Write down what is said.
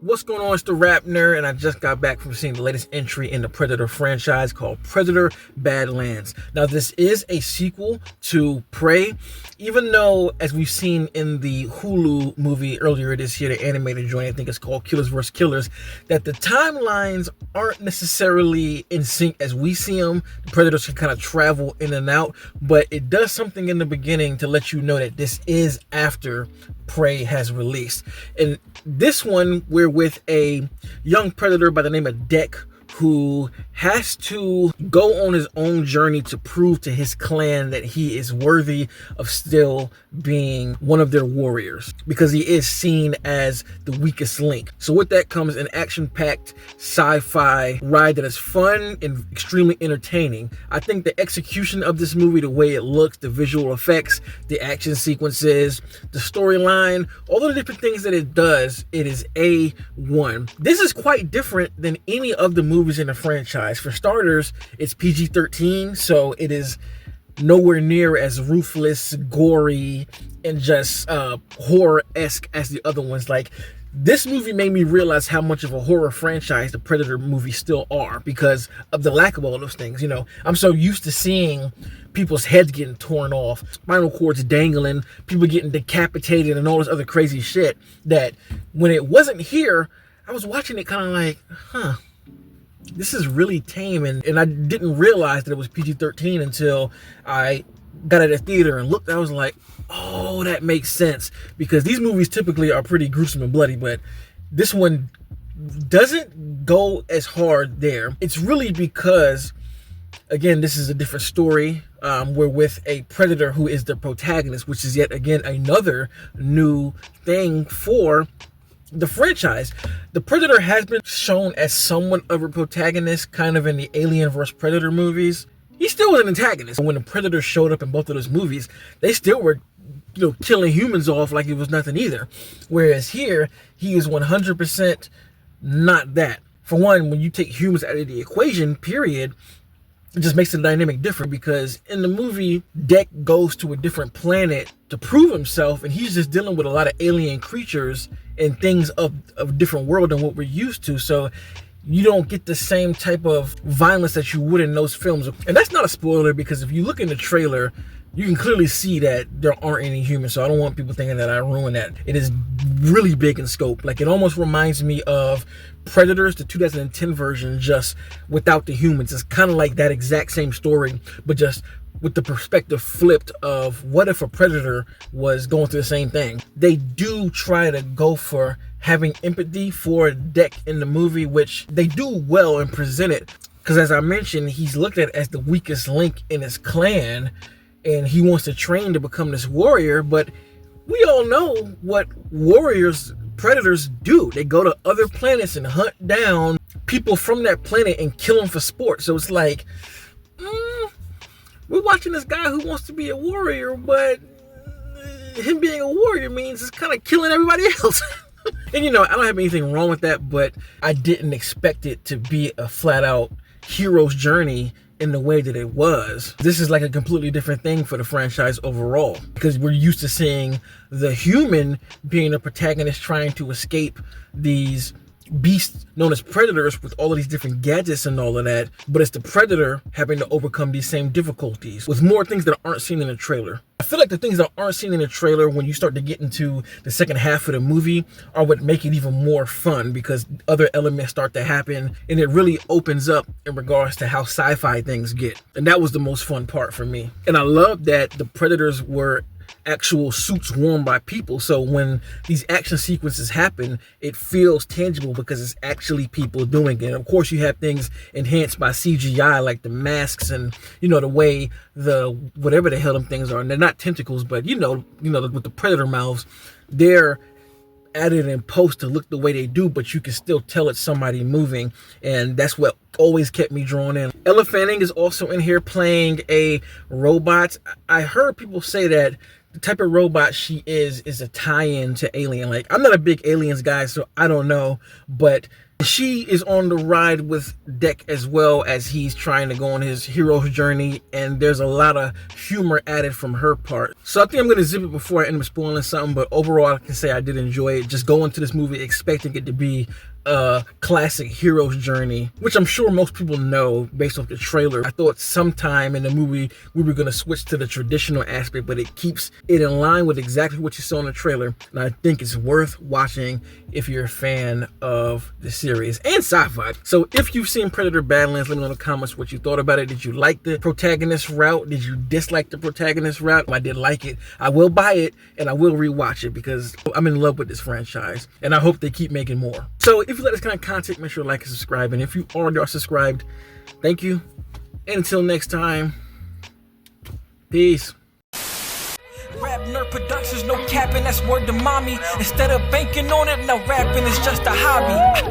What's going on? It's the RapNerd, and I just got back from seeing the latest entry in the Predator franchise called Predator Badlands. Now, this is a sequel to Prey, even though, as we've seen in the Hulu movie earlier this year, the animated joint, I think it's called Killers vs. Killers, that the timelines aren't necessarily in sync as we see them. The Predators can kind of travel in and out, but it does something in the beginning to let you know that this is after Prey has released. And this one, we're with a young predator by the name of Deck, who has to go on his own journey to prove to his clan that he is worthy of still being one of their warriors, because he is seen as the weakest link. So with that comes an action-packed sci-fi ride that is fun and extremely entertaining. I think the execution of this movie, the way it looks, the visual effects, the action sequences, the storyline, all of the different things that it does, it is A1. This is quite different than any of the movies in the franchise. For starters, it's PG-13, so it is nowhere near as ruthless, gory, and just horror-esque as the other ones. Like, this movie made me realize how much of a horror franchise the Predator movies still are because of the lack of all those things. You know, I'm so used to seeing people's heads getting torn off, spinal cords dangling, people getting decapitated, and all this other crazy shit, that when it wasn't here, I was watching it kind of like, this is really tame, and I didn't realize that it was PG-13 until I got at a theater and looked. I was like, oh, that makes sense, because these movies typically are pretty gruesome and bloody, but this one doesn't go as hard there. It's really because, again, this is a different story. We're with a predator who is the protagonist, which is yet again another new thing for the franchise. The Predator has been shown as somewhat of a protagonist, kind of in the Alien vs. Predator movies. He still was an antagonist. When the Predator showed up in both of those movies, they still were, killing humans off like it was nothing either. Whereas here, he is 100% not that. For one, when you take humans out of the equation, period, it just makes the dynamic different, because in the movie, Deck goes to a different planet to prove himself, and he's just dealing with a lot of alien creatures and things of a different world than what we're used to. So you don't get the same type of violence that you would in those films. And that's not a spoiler, because if you look in the trailer, you can clearly see that there aren't any humans. So I don't want people thinking that I ruined that. It is really big in scope. Like, it almost reminds me of Predators, the 2010 version, just without the humans. It's kind of like that exact same story, but just with the perspective flipped of what if a predator was going through the same thing. They do try to go for having empathy for Deck in the movie, which they do well and present it. Because as I mentioned, he's looked at as the weakest link in his clan, and he wants to train to become this warrior. But we all know what predators do. They go to other planets and hunt down people from that planet and kill them for sport. So it's like, we're watching this guy who wants to be a warrior, but him being a warrior means it's kind of killing everybody else. And I don't have anything wrong with that, but I didn't expect it to be a flat out hero's journey in the way that it was. This is like a completely different thing for the franchise overall, because we're used to seeing the human being the protagonist trying to escape these beasts known as predators with all of these different gadgets and all of that, but it's the predator having to overcome these same difficulties with more things that aren't seen in the trailer. I feel like the things that aren't seen in the trailer, when you start to get into the second half of the movie, are what make it even more fun, because other elements start to happen and it really opens up in regards to how sci-fi things get. And that was the most fun part for me. And I love that the predators were actual suits worn by people, so when these action sequences happen, it feels tangible because it's actually people doing it. And of course, you have things enhanced by CGI, like the masks and the way the whatever the hell them things are, and they're not tentacles, but with the predator mouths, they're added in post to look the way they do, but you can still tell it's somebody moving, and that's what always kept me drawn in. Ella Fanning is also in here playing a robot. I heard people say that the type of robot she is a tie-in to Alien. Like, I'm not a big Aliens guy, so I don't know, but She is on the ride with Deck as well as he's trying to go on his hero's journey, and there's a lot of humor added from her part. So I think I'm going to zip it before I end up spoiling something, but overall I can say I did enjoy it. Just go into this movie expecting it to be a classic hero's journey, which I'm sure most people know based off the trailer. I thought sometime in the movie we were going to switch to the traditional aspect, but it keeps it in line with exactly what you saw in the trailer, and I think it's worth watching if you're a fan of the series and sci-fi. So if you've seen Predator Badlands, let me know in the comments what you thought about it. Did you like the protagonist route? Did you dislike the protagonist route? I did like it. I will buy it and I will rewatch it because I'm in love with this franchise and I hope they keep making more. So if you like this kind of content, make sure to like and subscribe, and if you already are subscribed, thank you, and until next time, peace. RapNerd Productions, no capping, that's word to mommy. Instead of banking on it, now rapping is just a hobby.